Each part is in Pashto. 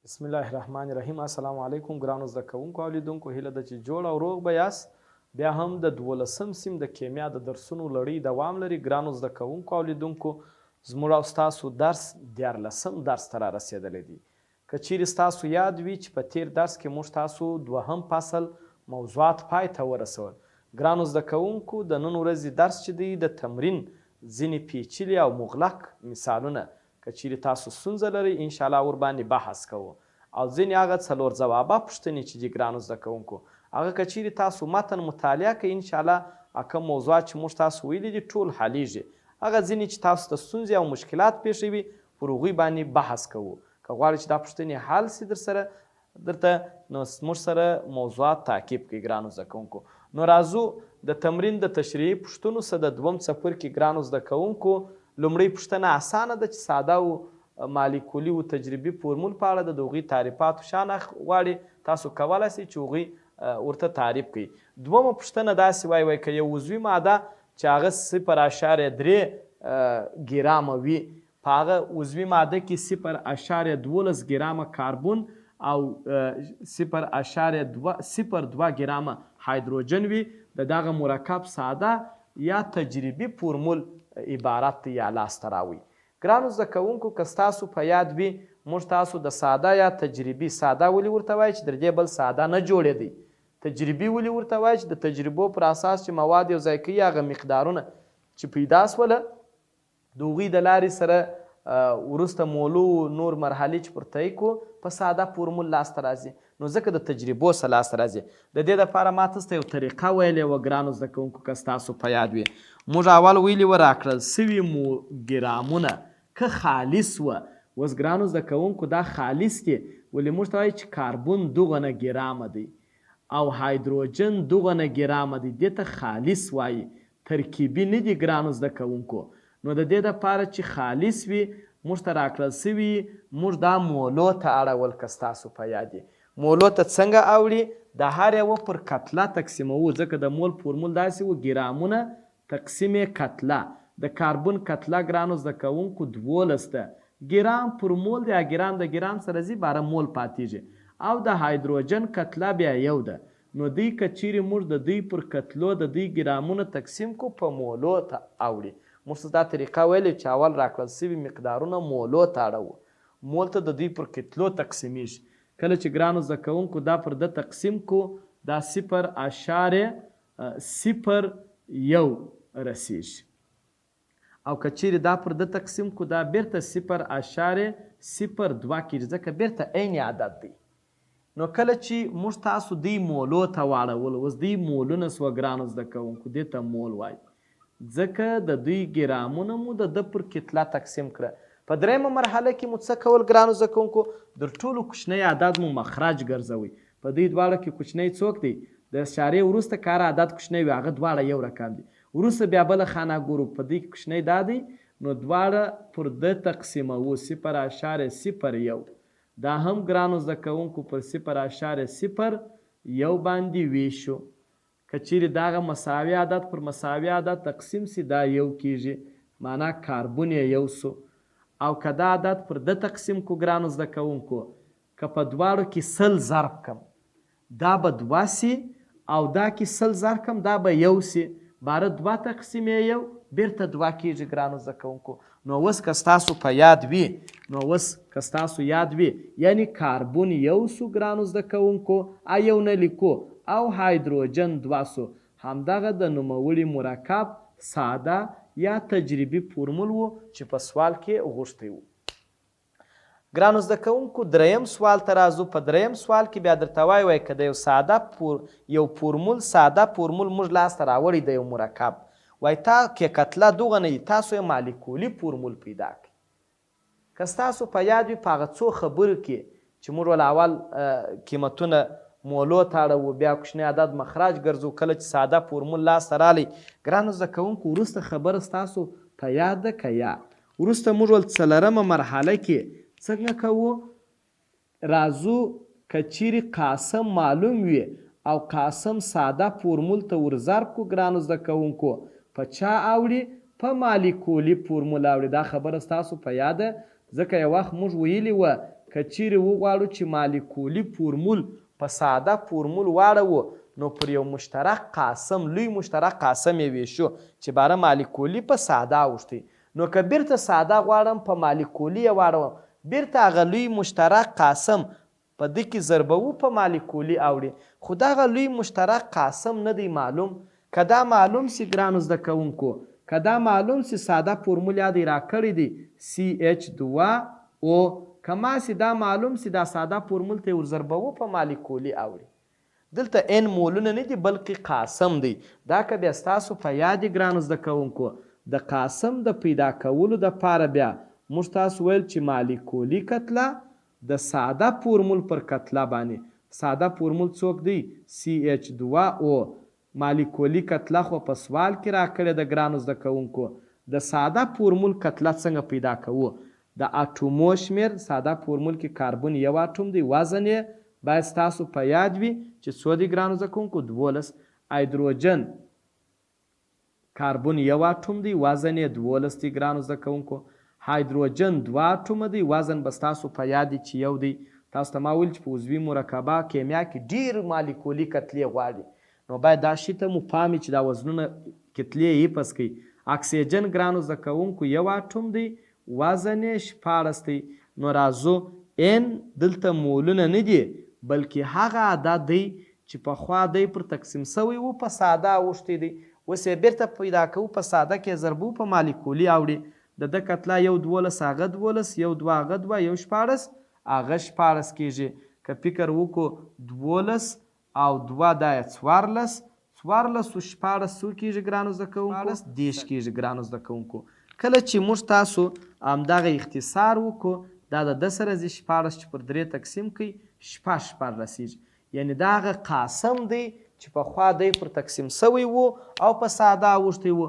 بسم الله الرحمن الرحیم. السلام علیکم ګرانو زده کوونکو او لیدونکو. هیله ده چې جوړ او روغ به یاست. بیا هم د 12م سیم د کیمیا د درسونو لړۍ دوام لري. ګرانو زده کوونکو او لیدونکو، زموږ او ستاسو درس 14م درس ته رارسېدلی دی. که چیرې ستاسو یاد وي چې په تیر درس کې موږ تاسو 2م فصل موضوعات پای ته ورسول. ګرانو زده کوونکو، د نن ورځې درس چې دی د تمرین ځینې پیچلي او مغلق مثالونه، که چیرې تاسو ستونزه لرئ انشاءالله ورباندې بحث کوو. او ځینې هغه 4 ځوابه پوښتنې چې دي ګرانو زده کوونکو، هغه که چیرې تاسو متن مطالعه کوئ انشاءالله کوم موضوعات چې موږ تاسو ویلي دي ټول حلیږي. هغه ځینې چې تاسو ته ستونزې او مشکلات پیښوي پر هغوی باندې بحث کوو. که غواړئ چې دا پوښتنې حل سي درته نو موږ سره موضوعات تعقیب کړئ ګرانو زده کوونکو. نو راځو د تمرین د تشریحي پوښتنو څخه د 2م څپرکي ګرانو زده کوونکو. لومړۍ پوښتنه اسانه ده چې ساده او مالیکولي و تجربي فورمول په اړه د هغوی تعریفاتو شان غواړي تاسو کولی شئ چې هغوی ورته تعریف کړئ. 2مه پوښتنه داسې وایي که یو عضوي ماده چې هغه 0.3 ګرامه وي، په هغه عضوي ماده کې 0.12 ګرامه کاربون او 0.02 ګرامه هایدروجن وي، د دغه مرکب ساده یا تجربي فورمول عبارت دی یا لاسته راوړي. ګرانو زده کوونکو، که ستاسو په یاد وي موږ تاسو د ساده یا تجربي، ساده ولې ورته وایي چې در دې بل ساده نه جوړېدی، تجربي ولې ورته وایي چې د تجربو پر اساس چې مواد یو ځای کوي هغه مقدارونه چې پیدا سوله د هغوی د لارې سره وروسته مولو نور مرحلې چې پر طی کړو په ساده فورمول لاسته راځي. نو ځکه د تجربو سره لاسته راځي. د دې دپاره ما تاسو ته یو طریقه ویلې وه ګرانو زده کوونکو، که ستاسو په یاد وي. موږ اول ویلي وه راکړل سوي ګرامونه که خالص وه. اوس ګرانو زده کوونکو دا خالص دي، ولې موږ ته وایي چې کاربون 2 ګرامه دی او هایدروجن 2 ګرامه دی، دې ته خالص وایي، ترکیبي نه دي ګرانو زده کوونکو. نو د دې دپاره چې خالص وي موږ ته راکړل سوي، موږ دا مولو ته اړول. که ستاسو په یاد وي مولو ته څنګه اوړي، د هر یوه پر کتله تقسیموو، ځکه د مول فورمول داسې و ګرامونه تقسیم کتله. د کاربون کتله ګرانو زده کوونکو 12 ده، ګرام پر مول دی، ګرام د ګرام سره ځي 12 مول پاتېږي. او د هایدروجن کتله بیا 1 ده. نو دوی که چیرې موږ د دوی پر کتلو د دوی ګرامونه تقسیم کو په مولو ته اوړي. موږ دا طریقه ویلې چې اول راکړل سوي مقدارونه مولو ته اړوو، مول ته د دوی پر کتلو تقسیمیږي. کله چې ګرانو زده کوونکو دا پر ده تقسیم کو دا 0.01 رسیږي. او که چیرې دا پر ده تقسیم کو دا بیرته 0.02 کېږي، ځکه بیرته عین عدد دی. نو کله چې موږ تاسو دوی مولو ته واړول، اوس دوی مولونه سوه ګرانو زده کوونکو، دې ته مول وایي، ځکه د دوی ګرامونه مو د ده پر کتله تقسیم کړه. په 3مه مرحله کې مو څه کول ګرانو زده کوونکو، در ټولو کوچنی عدد مو مخرج ګرځوئ. په دوی دواړه کې کوچنی څوک دی؟ د اشارې وروسته کار عدد کوچنی وي، هغه دواړه یو رقم دي. وروسته بیا بله خانه ګورو، په دوی کې کوچنی دا دی، نو دواړه پر ده تقسیموو 0.01. دا هم ګرانو زده کوونکو پر 0.01 باندې ویشو. که چیرې دغه مساوي عدد پر مساوي عدد تقسیم سي دا 1 کېږي، معنا کاربون یې 1 سو. او که دا عدد پر ده تقسیم کو ګرانو زده کوونکو، که په دواړو کې 100 ضرب کم دا به 2 سي، او دا کې 100 ضرب کم دا به 1 سي، باره 2 تقسیم 1 بیرته 2 کېږي ګرانو زده کوونکو. نو اوس که ستاسو په یاد وي یعنی کاربون 1 سو ګرانو زده کوونکو، یو نه لیکو، او هایدروجن 2 سو. همدغه د نوموړي مرکب ساده یا تجربي فورمول و چې په سوال کې غوښتی و. ګرانو زده کوونکو 3م سوال ته راځو. په 3م سوال کې بیا درته وایي که د یو فورمول ساده فورمول موږ لاسته راوړی د یو مرکب، وایي تا کې کتله 2 نه وي، تاسو یې مالیکولي فورمول پیدا کړئ. که ستاسو په یاد وي په هغه څو خبرو کې چې موږ ول اول قیمتونه مولو ته اړوو، بیا کوچنی عدد مخرج ګرځو، کله چې ساده فورمول لاسته رالی ګرانو زده کوونکو وروسته خبره ستاسو په یاد ده که یا وروسته موږ ول 4مه مرحله کې څنګه کوو، راځو که چیرې قاسم معلوم وي او قاسم ساده فورمول ته ورضرب کو ګرانو زده کوونکو، په چا اوړي؟ په مالیکولي فورمول اوړي. دا خبره ستاسو په یاد ده، ځکه یو وخت موږ ویلي وه که چیرې وغواړو چې مالیکولي فورمول په ساده فورمول واړوو نو پر یو مشترک قاسم لوی مشترک قاسم یې ویشو چې باره مالیکولي په ساده اوښتی. نو که بیرته ساده غواړم په مالیکولي یې واړوم بیرته هغه لوی مشترک قاسم په ده کې ضربوو په مالیکولي اوړي. خو دغه لوی مشترک قاسم نه دی معلوم. که دا معلوم سي ګرانو زده کوونکو که دا معلوم سي ساده فورمول یادی راکړی دی CH2O که ماسې دا معلوم سي دا ساده فورمول ته یې ورضربوو په مالیکولي اوړي. دلته n مولونه نه دي بلکې قاسم دی. دا که بیا ستاسو په یاد ګرانو زده کوونکو د قاسم د پیدا کولو دپاره بیا موږ تاسو ویل چې مالیکولي کتله د ساده فورمول پر کتله باندې ساده فورمول څوک دی CH2O. مالیکولي کتله خو په سوال کې راکړې د ګرانو زده کوونکو. د ساده فورمول کتله څنګه پیدا کوو؟ د اټومو شمیر ساده فورمول کې کاربن یو اټوم دی وزن یې باید ستاسو په یاد وي چې څو دی ګرانو زده کوونکو 12. هایدروجن کاربن یو اټوم دی وزن یې 12 دی ګرانو زده کوونکو. هایدروجن 2 اټومه دی وزن به ستاسو په یاد دی چې یو دی. تاسو ته ما ویل چې په عضوي مرکبه کیمیا کې ډېر مالیکولي کتلې غواړي نو باید دا شي ته مو پام وي چې دا وزنونه کتلې یې پس کوي. اکسیجن ګرانو زده کوونکو یو اټوم دی وزن یې 14 دی. نو راځو n دلته مولونه نه دي بلکې هغه عدد دی چې پخوا دی پر تقسیم سوی و په ساده اوښتی دی. اوس یې بیرته پیدا کوو په ساده کې ضربو په مالیکولي اوړي. د ده کتله یو 12 هغه 12 یو 2 هغه 2 یو 14 هغه 14 کېږي. که فکر وکړو 12 او 2 دا یې 14 14 و 14 څو کېږي ګرانو زده کوونکو 10 کېږي ګرانو زده کوونکو. کله چې موږ تاسو همدغه اختصار وکړو دا د 10 سره ځي 14 چې پر 3 تقسیم کوي 14 رسیږي. یعنې دا هغه قاسم دی چې پخوا دی پر تقسیم سوی و او په ساده اوښتی و.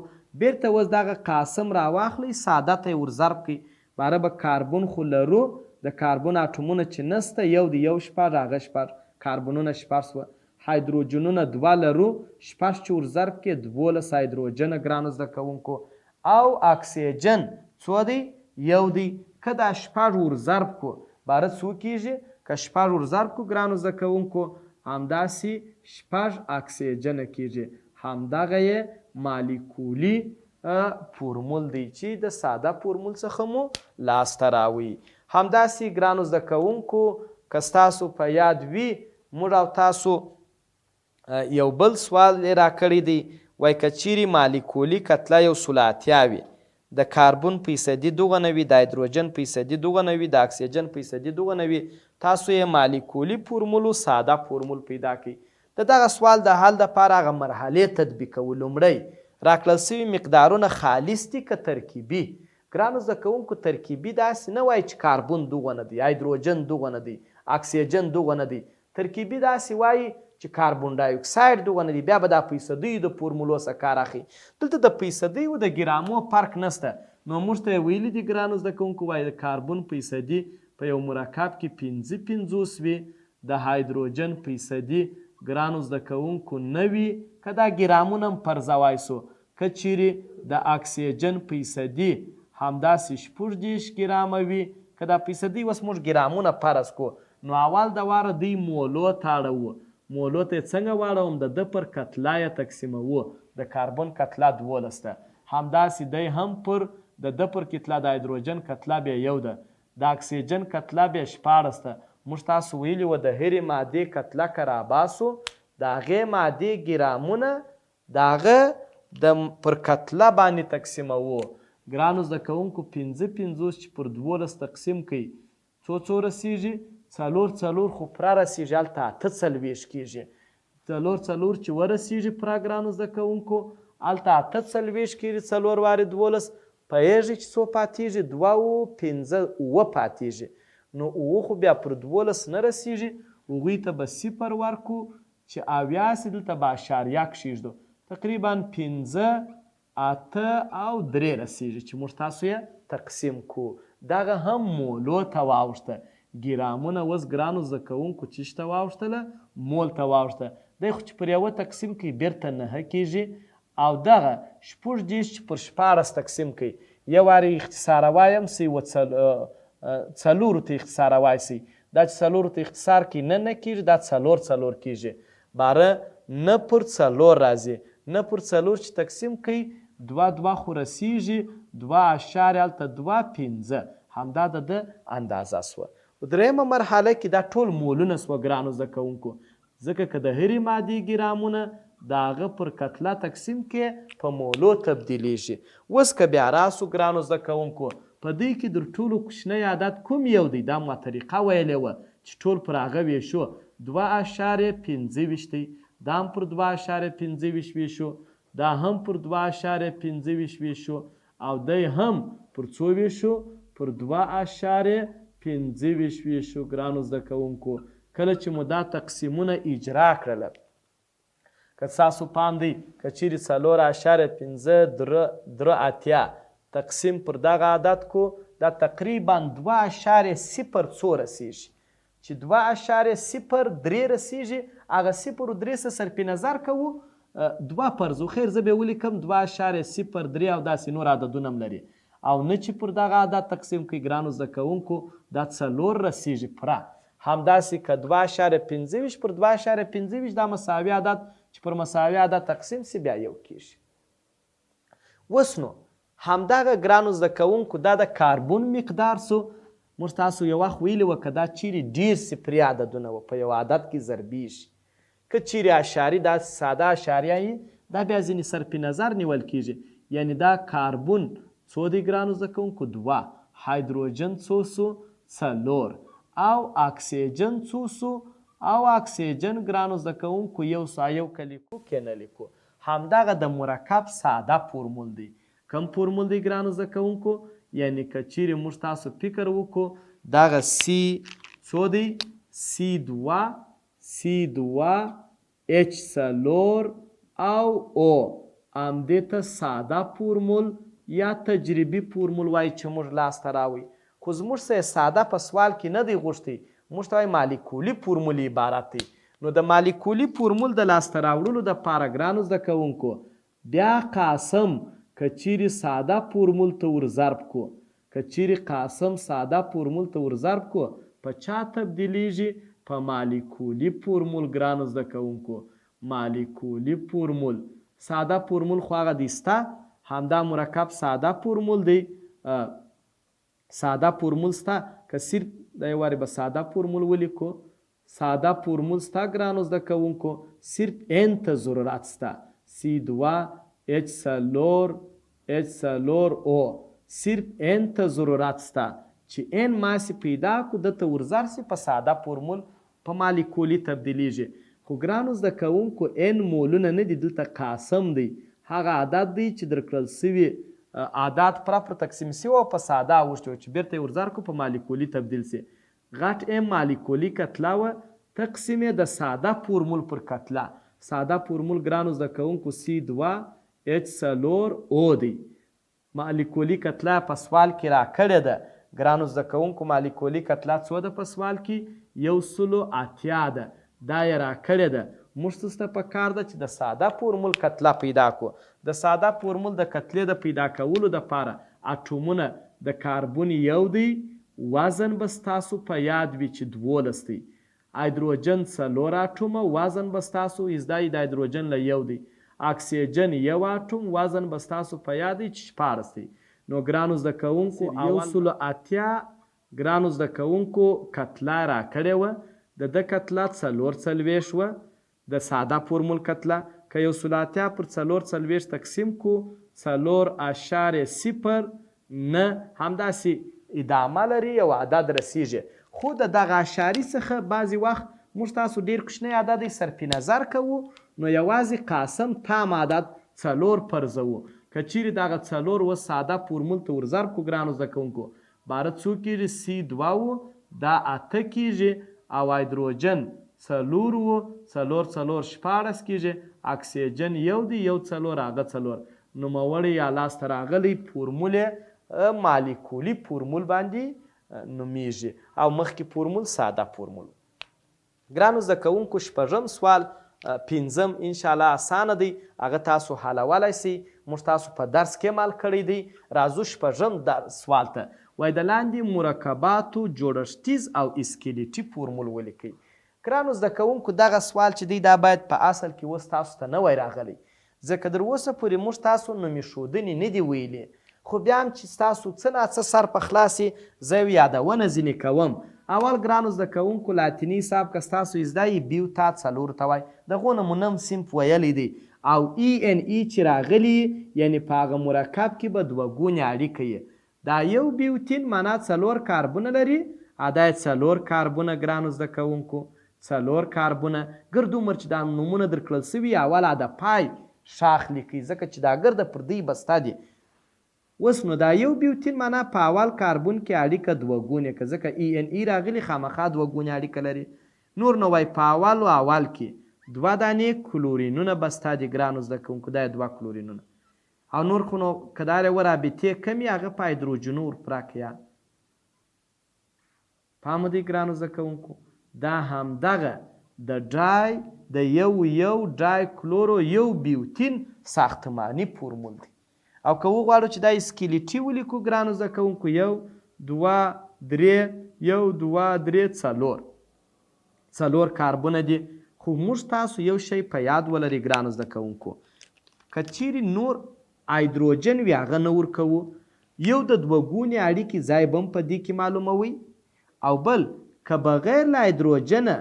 بیرته اوس دغه قاسم راواخلئ ساده ته یې ور ضرب کړئ. باره به کاربن خو لرو د کاربن اټومونه چې نسته یو دی یو 14 هغه 14 کاربنونه 14 سوه. هایدروجنونه 2 لرو 14 چې ور ضرب کړې 12 هایدروجنه ګرانو زده کوونکو. او اکسیجن څو دی یو دی. که دا 14 ور ضرب کړو باره څو کېږي؟ که 14 ور ضرب کړو ګرانو زده کوونکو همداسې 14 اکسیجنه کېږي. همدغه یې مالیکولي فورمول دی چې د ساده فورمول څخه مو لاسته راوړي. همداسې ګرانو زده کوونکو که ستاسو په یاد وي موږ او تاسو یو بل سوال یې راکړی دی وایي که چیرې مالیکولي کتله یو سلاتیا وي د کاربن فیصدي دغه نه وي د هایدروجن فیصدي دغه نه وي د اکسیجن فیصدي دغه نه وي تاسو یې مالیکولي فورمول ساده فورمول پیدا کړئ. د دغه سوال د حل دپاره هغه مرحلې تطبیقوو. لومړی راکړل سوي مقدارونه خالص دي که ترکیبي؟ ګرانو زده کوونکو ترکیبي داسې نه وایي چې کاربن دغه نه دی هایدروجن دغه نه دی اکسیجن دغه نه دی. ترکیبي داسې وایي چې کاربن ډای اکساید دغه نه دی. بیا به دا فیصدیو د فورمولو څخه کار اخلي. دلته د فیصدیو د ګرامو فرق نشته. نو موږ ته یې ویلي دي ګرانو زده کوونکو وایي د کاربن فیصدي په یو مرکب کې 50 وي د هایدروجن فیصدي ګرانو زده کوونکو 9 که دا ګرامونه هم فرضوای سو. که چیرې د اکسیجن فیصدي همداسې 14 ګرامه وي که دا فیصدي اوس موږ ګرامونه فرض کو نو اول د واره دوی مولو ته اړوو. مولو ته یې څنګه واړوم د ده پر کتله یې تقسیموو. د کاربن کتله 12 ده همداسې دی هم پر د ده پر کتله د هایدروجن کتله بیا یو ده د اکسیجن کتله بیا 14 ده. موږ تاسو ویلي وه د هرې مادې کتله که راباسو د هغې مادې ګرامونه د هغه د پر کتله باندې تقسیموو. ګرانو زده کوونکو 50 چې پر 12 تقسیم کوي څو رسیږي؟ 4 خو پوره رسیږي هلته 48 کېږي. 4 چې ورسیږي پوره ګرانو زده کوونکو هلته 48 کېږي 4 وارې 12 پوهېږي چې څو پاتېږي 2 و 5 اوه پاتېږي. نو اوه خو بیا پر 12 نه رسیږي هغوی ته به 0 ورکو چې اویا سي دلته به اشاریه کښېږدو تقریبا 5 8 او 3 رسیږي چې موږ تاسو یې تقسیم کو. دغه هم مولو ته واوښته. ګرامونه اوس ګرانو زده کوونکو چیش ته واوښتله مول ته واوښته. دی خو چې پر یوه تقسیم کوي بیرته 9 کېږي او دغه 14 چې پر 14 تقسیم کوي یو وارې اختصاره وایم سی څلورو ته اختصاروای سي. دا چې څلورو ته اختصار کې نه کېږي، دا څلور کېږي. باره نه پر څلور راځي. نه پر څلور چې تقسیم کوي 2 خو رسیږي 2.25 همدا د اندازه سوه. درېیمه مرحله کې دا ټول مولونه سوه ګرانو زده کوونکو، ځکه که د هرې مادې ګرامونه د هغه پر کتله تقسیم کې په مولو تبدیلیږي. اوس که بیا راسو ګرانو زده کوونکو، په دې کې در ټولو کوچنی عدد کوم یو دی؟ دا ما طریقه ویلې وه چې ټول پر هغه ویشو 2.25 دی، دا هم پر 2.25 ویشو، دا هم پر 2.25 ویشو، او دی هم پر څو ویشو؟ پر 2.25 ویشو. ګرانو زده کوونکو کله چې مو دا تقسیمونه اجرا کړله، که ستاسو پام دی که چیرې 4.5 تقسیم پر دغه عدد کو، دا تقریبا 2.02 رسیږي. چې 2.03 رسیږي، هغه 0.3 څه صرف نظر کوو 2 فرضو خیر زه به ولیکم 2.03 او داسې نور عددونه هم لري، او نه چې پر دغه عدد تقسیم کوي ګرانو زده کوونکو دا 4 رسیږي پوره. همداسې که 2.25 پر 2.25 دا مساوي عدد چې پر مساوي عدد تقسیم سي بیا یو کېږي. اوس نو همدغه ګرانو زده کوونکو دا د کاربون مقدار سو. موږ تاسو یو وخت ویلي وه که دا چیرې ډېر صفري عددونه وه په یو عدد کې ضربیږي، که چیرې اشاري دا ساده اشاریه یي دا بیا ځینې صرف نظر نیول کېږي. یعنې دا کاربون څو دی ګرانو زده کوونکو؟ 2. هایدروجن څو سو؟ 4. او اکسیجن څو سو؟ او اکسیجن ګرانو زده کوونکو 1 سو. یو که لیکو که نه لیکو، همدغه د مرکب ساده فورمول دی. کم فورمول دی ګرانو زده کوونکو؟ یعنی که چیرې موږ تاسو فکر وکړو دغه سی څو دی؟ C2 H4 او O همدې ته ساده فورمول یا تجربي فورمول وایي چې موږ لاسته راوړي. خو زموږ څه ساده په سوال کې نه دی غوښتی، موږ ته وایي مالیکولي فورمول عبارت دی. نو د مالیکولي فورمول د لاسته راوړلو دپاره ګرانو زده کوونکو بیا قاسم که چیرې ساده فورمول ته ور ضرب کو، که چیرې قاسم ساده فورمول ته ور ضرب کو، په چا تبدیلیږي؟ په مالیکولي فورمول ګرانو زده کوونکو. مالیکولي فورمول ساده فورمول خو هغه دی سته، همدا مرکب ساده فورمول دی. ساده فورمول سته، که صرف د یو وارې به ساده فورمول ولیکو. ساده فورمول سته ګرانو زده کوونکو، صرف n ته ضرورت سته. C2 H4 O صرف n ته ضرورت سته چې n ماسې پیدا کو دته ورزر سي په ساده فورمول په مالیکولي تبدیلیږي. خو ګرانو زده کوونکو n مولونه نه دي، دلته قاسم دی، هغه عدد دی چې درکړل سوي عدد پرپر تقسیم سوي او په ساده اوښتي و چې بیرته یې ورزر کو په مالیکولي تبدیل سي. غټ m مالیکولي کتله وه تقسیم یې د ساده فورمول پر کتله. ساده فورمول ګرانو زده کوونکو C2 H4 O دی. مالیکولي کتله په سوال کې راکړې ده ګرانو زده کوونکو. مالیکولي کتله څو ده په سوال کې؟ 180 ده، دا یې راکړې ده. موږ ته په کار ده چې د ساده فورمول کتله پیدا کو. د ساده فورمول د کتلې د پیدا کولو دپاره اټومونه د کاربون 1 دی، وزن به ستاسو په یاد وي چې 12 دی. هایدروجن 4 اټومه، وزن به ستاسو ازدا د هایدروجن له 1 دی. اکسیجن 1 اټوم، وزن به ستاسو په یاد وي چې 14 دی. نو ګرانو زده کوونکو 180 ګرانو زده کوونکو کتله راکړې وه، د ده کتله 4 وه د ساده فورمول کتله. که 180 پر 4 تقسیم کو 4.09 همداسې ادامه لري، یو عدد رسیږي. خو د دغه اشاري څخه بعضې وخت موږ تاسو ډېر کوچنی عدد یې صرف نظر کوو، نو یوازې قاسم تام عدد 4 فرضوو. که چیرې دغه 4 و ساده فورمول ته ور ضرب کړو ګرانو زده کوونکو، باره څو کېږي؟ C2 و دا 8 کېږي، او هایدروجن 4 و 4 14 کېږي، اکسیجن 1 دی 1 4 هغه 4. نوموړی یا لاسته راغلی فورمول مالیکولي فورمول باندې نومیږي، او مخکې فورمول ساده فورمول. ګرانو زده کوونکو شپږم سوال پنځم انشاءالله اسانه دی، هغه تاسو حلولی سئ. موږ تاسو په درس کې عمل کړی دی. راځو شپږم سوال ته. وایي د لاندې مرکباتو جوړښتیز او اسکلیټي فورمول ولیکئ. ګرانو زده کوونکو دغه سوال چې دی دا باید په اصل کې اوس تاسو ته نه وای راغلی، ځکه در اوسه پورې موږ تاسو نومېښودنې نه دي ویلي، خو بیا هم چې ستاسو څه ناڅه سر په خلاص زه یو یادونه ځینې کوم. اول ګرانو زده کوونکو لاتیني حساب که ستاسو زده یې بیو تا څلور ته وایي، دغو نه مو نم صنف ویلی دی. او ای ان ای چې راغلي یعنې په هغه مرکب کې به دوه ګونې اړیکه یې. دا یو بیوتین معنا څلور کاربونه لري، دا یې څلور کاربونه ګرانو زده کوونکو، څلور کاربونه. ګرد عمر چې دا نومونه درکړل سوي اول د پای شاخ لیکئ، ځکه چې دا ګرده پر دوی بسته دي. اوس نو دا یو بیوتین معنا په اول کاربون کې اړیکه دوه ګونې که ځکه ای ان ای راغلي خامخا دوه ګونې اړیکه لري. نور نو وایي په اول کې دوه دانې کلورینونه بسته دي ګرانو زده کوونکو، دا دوه کلورینونه. او نور خو نو که دا و رابطې کمې هغه په هایدروجنو ورپوره کړه. پام دی ګرانو زده کوونکو، دا همدغه د ډای د یو ډای کلورو یو بیوتین ساختماني فورمول دی. او که وغواړو چې دا اسکلیټي ولیکو ګرانو زده کوونکو، یو دوه درې څلور کاربونه دي. خو موږ تاسو یو شی په یاد ولرئ ګرانو زده کوونکو، که چیرې نور هایدروجن وي هغه نه ورکوو، یو د دوه ګونې اړیکې ځای به هم په دې کې معلوموئ، او بل که بغیر له هایدروجنه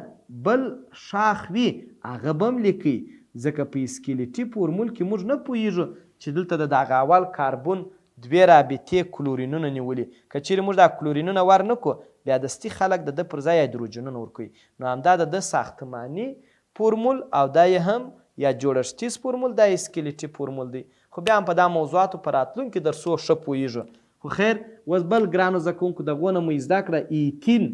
بل شاخ وي هغه به هم لیکئ، ځکه په اسکلیټي فورمول کې موږ نه پوهیږو چې دلته د دغه اول کاربون دوې رابطې کلورینونه نیولي. که چیرې موږ دا کلورینونه ور نه کړو بیا دستي خلک د ده پر ځای هایدروجنونه ورکوي. نو همدا د ده ساختماني فورمول او دا یې هم یا جوړښتیز فورمول، دا اسکلیټي فورمول دی. خو بیا هم په دا موضوعاتو په راتلونکي درسو ښه پوهیږو. خو خیر اوس بل ګرانو زده کوونکو دغو نه مو زده کړه ایتین،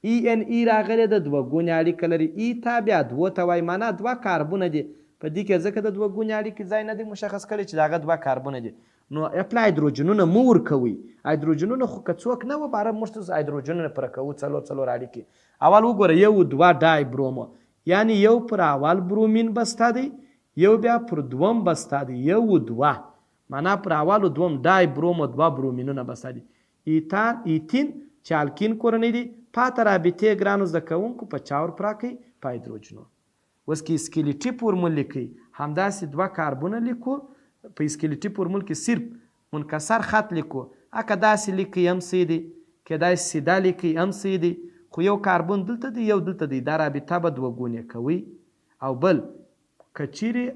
ای ان ای راغلی د دوه ګونې اړیکه لري. ای تا بیا دوو ته وایي، معنا دوه کاربونه دي په دې کې، ځکه د دوه ګونې اړیکې ځای نه دی مشخص کړی چې د هغه دوه کاربونه دي. نو اپله هایدروجنونه مه ورکوئ. هایدروجنونه خو که څوک نه و باره موږ ته هایدروجنونه پوره کوو څلور اړیکې. اول وګوره یو دوه ډای برومو، یعنې یو پر اول برومین بسته دی، یو بیا پر دوم بسته دی، یو دوه معنا پر اول و دوم ډای برومو دوه برومینونه بسته دي. ایتین چې الکین کورنۍ دي، پاته رابطې ګرانو زده کوونکو په چا ورپوره کوي؟ په هایدروجنو. اوس کې اسکلیټي فورمول لیکئ، همداسې دوه کاربونه لیکو. په اسکلیټي فورمول کې صرف منکسر خط لیکو، که داسې لیکئ هم صحیح دی، کیدای شي سیده لیکئ هم صحیح دی، خو یو کاربون دلته دی یو دلته دی، دا رابطه به دوه ګونې کوئ. او بل که چیرې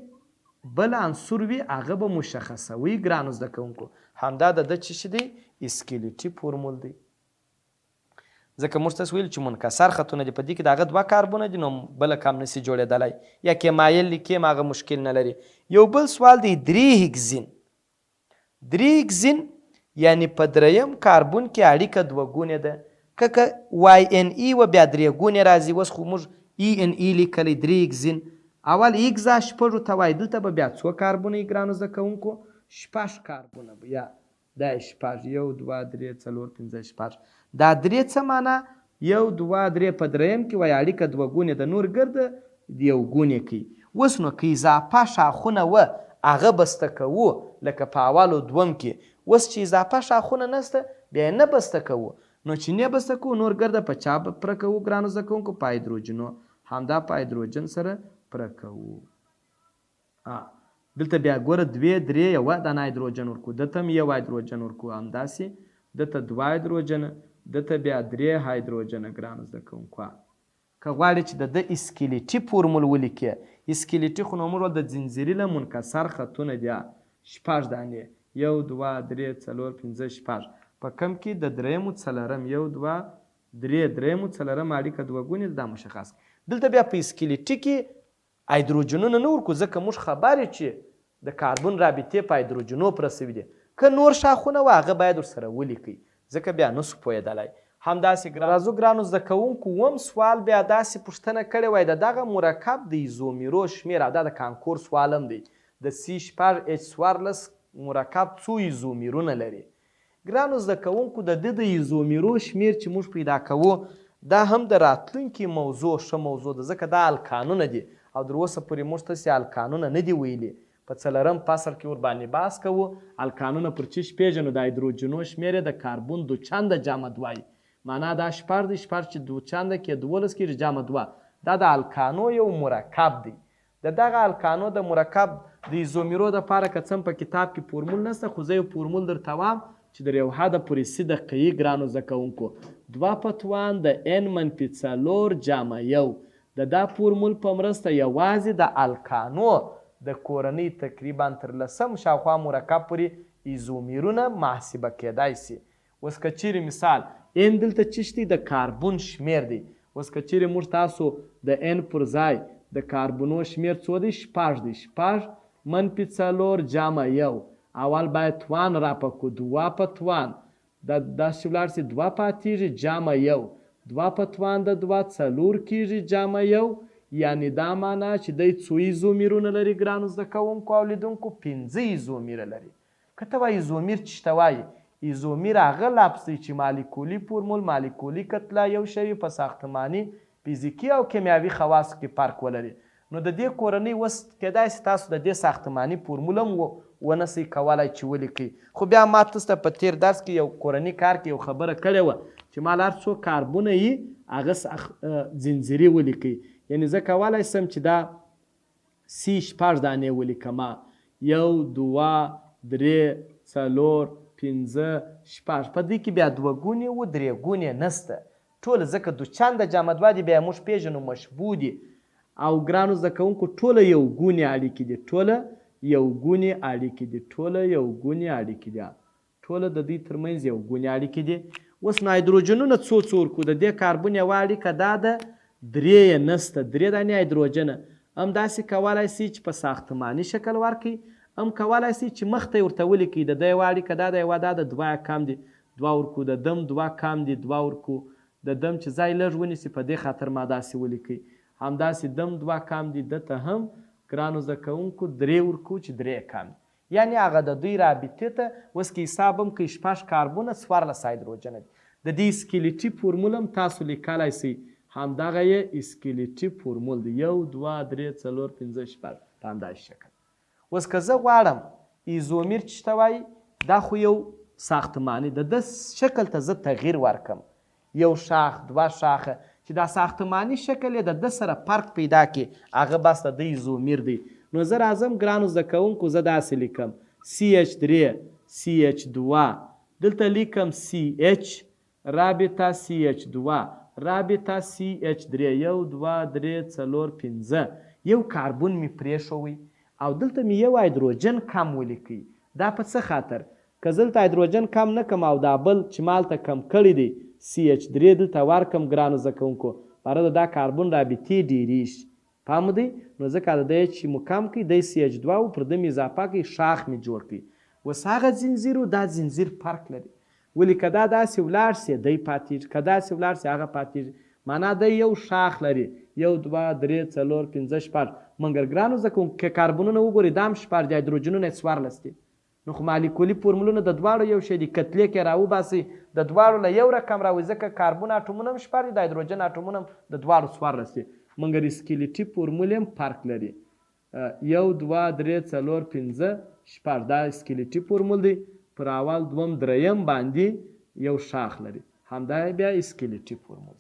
بل عنصر وي هغه به مشخصوئ ګرانو زده کوونکو. همدا د ده څه شی دی؟ اسکلیټي فورمول دی. ځکه موږ تاسو ویل چې منکسر خطونه دي، په دې کې د هغه دوه کاربونه دي، نو بله کم نسي جوړېدلی، یا کیمایل لیکیم هغه مشکل نه لري. یو بل سوال دی درې هیګزین. درې هیګزین یعنې په دریم کاربون کې اړیکه دوه ګونې ده. که وای ان ای و بیا درې ګونې راځي. اوس خو موږ ای ان ای لیکلی درې هیګزین، اول ایګزا شپږو ته وایي، دلته به بیا څو کاربونه یې ګرانو زده کوونکو؟ شپږ کاربونه به، یا دا شپږ، یو دوه درې څلور پنځه شپږ. دا درې څه معنا؟ یو دوه درې په دریم کې وایي اړیکه دوه ګونې ده، نور ګرده یو ګونې کوي. اوس نو که اضافه شاخونه و هغه بسته کوو لکه په اول و دوم کې. اوس چې اضافه شاخونه نسته بیا یې نه بسته کوو، نو چې نه بسته کوو نور ګرده په چا پوره کوو ګرانو زده کوونکو؟ په هایدروجنو. همدا په هایدروجن سره پوره کوو. دلته بیا ګوره دوې درې یوه دانه هایدروجن ورکو، دته هم یو هایدروجن ورکو، همداسې دته دوه هایدروجنه، دته بیا درې هایدروجنه ګرانو زده کوونکو. که غواړې چې د ده اسکلیټي فورمول ولیکې، اسکلیټي خو نو موږ د زنځیري له منکسر خطونه دي، شپږ دانې، یو دوه درې څلور پنځه شپږ. په کم کې د دریمو څلرم، یو دوه درې دریمو څلرم اړیکه دوه ګونې، دا مشخص. دلته بیا په اسکلیټي کې هایدروجنونه نه ورکو، ځکه موږ خبر یو چې د کاربون رابطې په هایدروجنو پوره سوي دي. که نور شاخونه و هغه باید ورسره ولیکئ، ځکه بیا نسو پوهېدلی. همداسې راځو ګرانو زده کوونکو، اووم سوال بیا داسې پوښتنه کړې وای د دغه مرکب د ایزومیرو شمېر، او دا د کانکور سوال هم دی، د سی شپږ اچ څوارلس مرکب څو ایزومیرونه لري. ګرانو زده کوونکو د ده د ایزومیرو شمېر چې موږ پیدا کوو دا هم د راتلونکي موضوع ښه موضوع ده، ځکه دا الکانونه دي او در اوسه پورې موږ تاسې الکانونه نه دي ویلي. په 4 فصل کې ورباندې بحث کوو. الکانونه پر چیش پیژنو. د هایدروجنو شمیر یې د کاربون 2 چنده جامد وایي. معنا دا 4 دی، 4 چې 2 چنده کې 12 کېږي جامد 2. دا د الکانو یو مرکب دی. د دغه الکانو د مرکب د ایزومیرو دپاره که څه په کتاب کې فورمول نشته، خو زه یو فورمول درته وایم چې در یو حده پورې سي دقیق ګرانو زده کوونکو. 2 په توان د n منفي 4 جمع 1. د دا فورمول په مرسته یوازې د الکانو د کورنۍ تقریبا تر 10 شاوخوا مرکب پورې ایزومیرونه محاسبه کیدای سي. اوس که چیرې مثال n دلته چیش دی؟ د کاربون شمیر دی. اوس که چیرې موږ تاسو د n پر ځای د کاربونو شمیر څو دی؟ 4 دی. 4 منفي 4 جمع 1. اول باید توان را پکو. 2 په توان داسې ولاړ سي 2 پاتېږي جمع 1. 2 په توان د 2 4 کېږي جمع 1. یعنې دا معنا چې دی څو ایزومیرونه لري ګرانو زده کوونکو او لیدونکو؟ 5 ایزومیره لري. که ته وایي ایزومیر څه ته وایي؟ ایزومیر هغه لفظ دی چې مالیکولي فورمول، مالیکولي کتله یو شی په ساختماني، فیزیکي او کیمیاوي خواصو کې فرق ولري. نو د دې کورنۍ اوس کیدای سي تاسو د دې ساختماني فورمول هم ونسئ کولی چې ولیکئ. خو بیا ما تاسو ته په تیر درس کې یو کورني کار کې یو خبره کړې وه چې ما هر څو کاربونه یي هغه زنځیري ولیکئ. یعنې زه کولی سم چې دا سی 4 دانې ولیکم. 1 2 3 4 5 6. په دې کې بیا 2 ګونې و 3 ګونې نسته. ټوله ځکه 2 چنده جامد وادي بیا موږ پیژنو مشبوع دي. او ګرانو زده کوونکو ټوله یو ګونې اړیکې دي. ټوله یو ګونې اړیکې دي. ټوله یو ګونې اړیکې دي. ټوله د دوی ترمنځ یو ګونې اړیکې دي. اوس نو هایدروجنونه څو ورکو؟ د دې کاربون یوه اړیکه دا ده 3 یې نسته. 3 دانې هایدروجنه. همداسې کولی سي چې په ساختماني شکل ورکړي، هم کولی سي چې مخ ته یې ورته ولیکئ. د ده یوه اړیکه دا ده، یوه دا ده 2 کم دي 2 ورکو. د دم 2 کم دي 2 ورکو. د دم چې ځای لږ ونیسي په دې خاطر ما داسې ولیکئ. همداسې دم 2 کم دي، دته هم ګرانو زده کوونکو 3 ورکو چې 3 کم دي. یعنې هغه د دوی رابطې ته اوس که حساب هم کوي 6 کاربونه 14 هایدروجنه دي. د دې اسکلیټي فورمول هم تاسو لیکلی سئ. همدغه یې اسکلیټي فورمول دی. 1 2 3 4 5 6 په همداسې شکل. اوس که زه غواړم ایزومیر څه ته وایي؟ دا خو یو ساختماني د ده شکل ته زه تغییر ورکم. 1 شاخ 2 شاخه چې دا ساختماني شکل یې د ده سره فرق پیدا کړي، هغه بس د ده ایزومیر دی. نو زه راځم ګرانو زده کوونکو زه داسې لیکم CH3 CH2 دلته لیکم CH رابطه CH2 رابطه CH3 1 2 3 4 5. یو کاربون می پرېښوئ او دلته می یو هایدروجن کم ولیکئ. دا په څه خاطر؟ که زه دلته هایدروجن کم نه کم او دا بل چې ما هلته کم کړی دی CH3 دلته ورکم ګرانو زده کوونکو، پاره دا کاربون رابطې ډېرېږي. پام دی؟ نو ځکه د دی چې مو کم کړئ دی CH2 و پر ده مې اضافه کړئ شاخ مې جوړ کړئ. اوس هغه زنځیر و دا زنځیر فرق لري. ولې که دا داسې ولاړ سي دی پاتېږي، که داسې ولاړ سي هغه پاتېږي. معنا دی یو شاخ لري 1 2 3 4 5 6. مګر ګرانو زده کوونکو که کاربونونه وګورئ دا هم 4 دي، هایدروجنونه یې 14 دي. نو خو مالیکولي فورمولونه د دواړو یو شی دي. کتلې کې راوباسئ د دواړو له یو رقم راوځي، ځکه کاربون اټومونه هم 4 دي، د هایدروجن اټومونه هم د دواړو 14 دي. مګر اسکلیټي فورمول هم فرق لري. 1 2 3 4 5 6 دا اسکلیټي فورمول دی. پر اول دوم دریم باندې یو شاخ لري. همدا بیا اسکلیټي فورمول.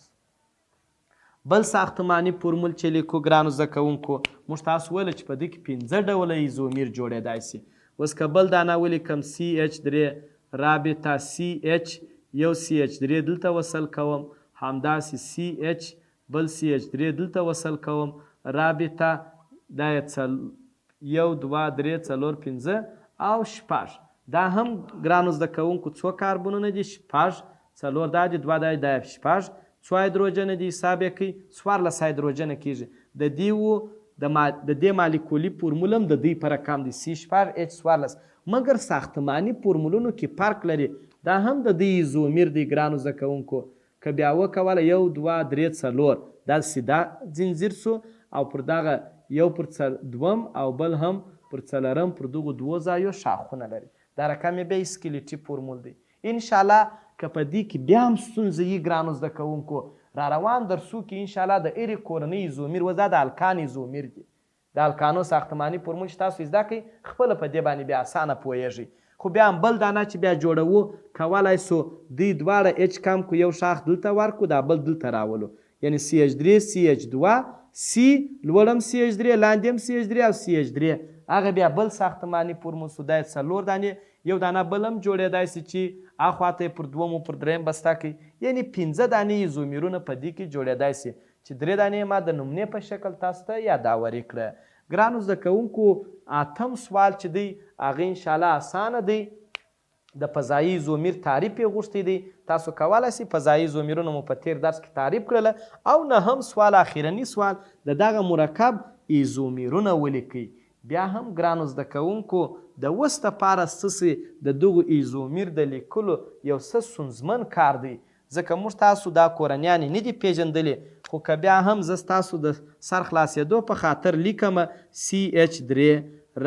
بل ساختماني فورمول چې لیکو ګرانو زده کوونکو، موږ تاسو ویل چې په دې کې 5 ډوله ایزومیر جوړېدای سي. اوس که بل دانه ولیکم CH3 رابطه CH یو CH3 دلته وصل کوم، همداسې CH بل CH3 دلته وصل کوم، رابطه دا 1 2 3 4 5 او 6. دا هم ګرانو زده کوونکو څو کاربونونه دي؟ 6 4 دا دي 2 دا 6. څو هایدروجن دي حساب یې کوئ؟ 14 هایدروجن کېږي. د دې مالیکولي فورمول هم د دوی په رقم دی C(H14). مګر ساختماني فورمولونو کې فرق لري. دا هم د دوی ایزومیر دی ګرانو زده کوونکو. که بیا وکوله 1 2 3 4 دا سیده زنځیر سو او پر دغه یو پر دوم او بل هم پر څلرم پر دغو 2 ځایو شاخونه لري. دا رقم یې بیا اسکلیټي فورمول دی. انشاءالله که په دې کې بیا هم ستونزه یي ګرانو زده کوونکو، را روان درسو کې انشاءالله د هرې کورنۍ ایزومیر و دا د الکان ایزومیر دی. د الکانو ساختماني فورمول چې تاسو زده کړئ خپله په دې باندې بیا اسانه پوهیږئ. خو بیا هم بل دانه چې بیا جوړوو کولی سو دوی دواړه اچ کم کو یو شاخ دلته ورکو دا بل دلته راولو یعنی CH3 CH2 C لوړم CH3 لاندې هم CH3 او CH3 هغه بیا بل ساختماني فورمول سو دا 4 دانې یو دانه بل هم جوړېدای سي چې اخواته یې پر دوم او پر درېیم بسته کوي یعنی 15 دانې ایزومیرونه په دې کې جوړېدای سي چې 3 دانې ما د نمونې په شکل تاسو ته یاداوري کړه. ګرانو زده کوونکو 8م سوال چې دی هغه انشاءالله اسانه دی د فضایي ایزومیر تعریف یې غوښتی دی. تاسو کولی سئ فضایي ایزومیرونه مو په تیر درس کې تعریف کړله او 9م سوال اخرني سوال د دغه مرکب ایزومیرونه ولیکئ. بیا هم ګرانو زده کوونکو د اوس دپاره څه د دغو ایزومیر د لیکلو یو څه ستونزمن کار دی ځکه موږ تاسو دا کورنیانې نه دي پیژندلې خو که بیا هم زه ستاسو د سر خلاصېدو په خاطر لیکم CH3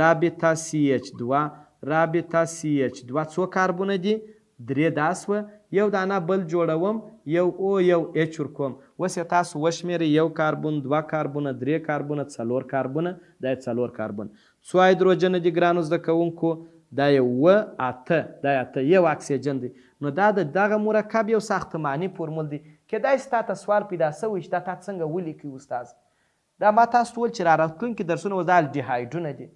رابطه CH2 رابطه CH2 څو کاربونه دي 3 دا سوه یو دانه بل جوړوم یو او یو اچ ورکوم اوس یې تاسو وشمېرئ یو کاربون 2 کاربونه 3 کاربونه 4 کاربونه دا 4 کاربون څو هایدروجن دي ګرانو زده کوونکو دا یو 8 دا 8 یو اکسیجن دی نو دا د دغه مرکب یو ساختماني فورمول دی کیدای سي تاته سوال پیدا سوی چې دا تا څنګه ولیکئ استاز دا ما تاسو وویل چې راراتلونکي درسونه اوس دا الډیهایډونه دي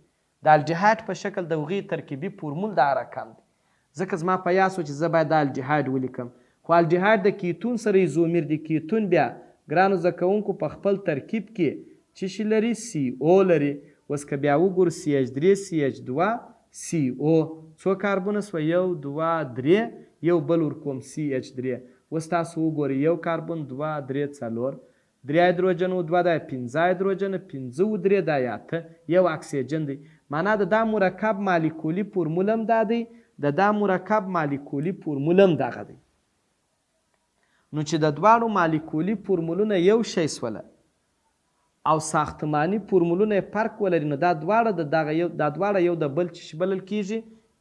د الډیهایډ په شکل د هغې ترکیبي فورمول دا رقم دی ځکه زما په یاد سو چې زه باید دا الډیهایډ ولیکم خو الډیهایډ د کیتون سره ایزومیر دی کیتون بیا ګرانو زده کوونکو په خپل ترکیب کې څه شي لري CO لري اوس که بیا وګورو CH3 CH2 CO څو کاربونه سوه 1 2 3 یو بل ورکوم CH3 اوس تاسو وګورئ یو کاربون 2 3 4 3 هایدروجن و 2 دا 5 هایدروجن 5 و 3 دا 8 یو اکسیجن دی معنا د دا مرکب مالیکولي فورمول هم دا دی د دا مرکب مالیکولي فورمول هم دغه دی نو چې د دواړو مالیکولي فورمولونه یو شی سوله او ساختماني فورمولونه یې فرق ولري نو دا دواړه یو د بل چې بلل کیږي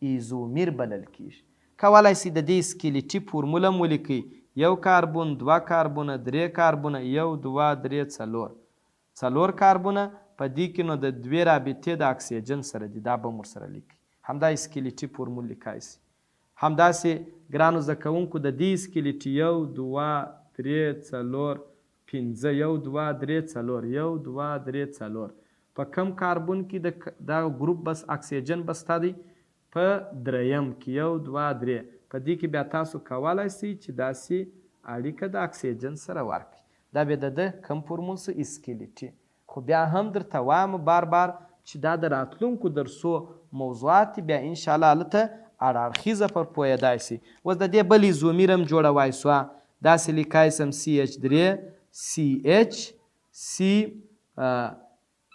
ایزومیر بلل کیږي کولی سي د دې سکلیټي فورمول هم ولیکئ یو کاربون 2 کاربونه 3 کاربونه 1 2 3 4 کاربونه په دې کې نو د 2 رابطې د اکسیجن سره دي دا به هم ورسره لیکئ همدا سکلیټي فورمول لیکای سي همداسې ګرانو زده کوونکو د دې سکلیټي 1 2 3 4 5 1 2 3 4 1 2 3 4 په کم کاربون کې دا ګروپ بس اکسیجن بسته دی په 3م کې 1 2 3 په دې کې بیا تاسو کولی سئ چې داسې اړیکه د اکسیجن سره ورکړئ دا بیا د کم فورمول سو اسکلیټي خو بیا هم درته وایم بار چې دا د راتلونکو درسو موضوعات بیا انشاءالله هلته اړخیزه پر پوهېدای سي اوس د دې بل ایزومیر هم جوړوای سوه داسې لیکای سم CH3 CH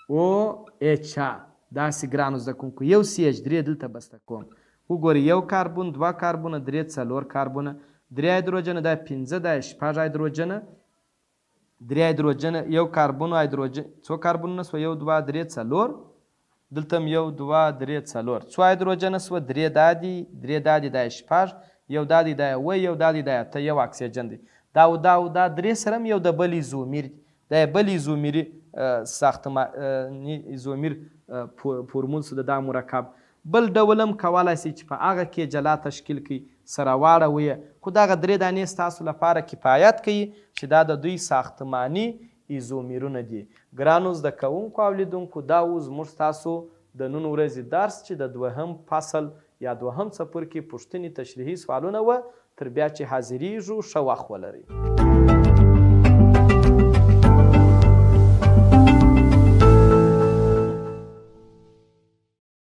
COOH داسې ګرانو زده کوونکو یو CH3 دلته بسته کوم وګورئ یو کاربون 2 کاربونه 3 4 کاربونه 3 هایدروجن دا 15 دا 6 هایدروجن 3 هایدروجن یو کاربون هایدروجن څو کاربونونه سوه 1 2 3 4 دلته هم 1 2 3 4 څو هایدروجن سوه 3 دادي 3 دادي دا 6 یو دادي دا 1 یو دادي دا 8 یو اکسیجن دی دا 3 سره هم یو د بل ایزومیر دا بل ایزومیري ساختماني ایزومیر فورمول سو د دا مرکب بل ډول هم کولی سي چې په هغه کې جلا تشکیل کړي سره واړوي خو دغه 3 دانې ستاسو لپاره کفایت کوي چې دا د دوی ساختماني ایزومیرونه دي ګرانو زده کوونکو او لیدونکو دا اوس زموږ ستاسو د نن ورځې درس چې د 2م فصل یا 2م څپرکي پوښتنې تشریحي سوالونه وه تر بیا چې حاضریږو ښه وخت ولرئ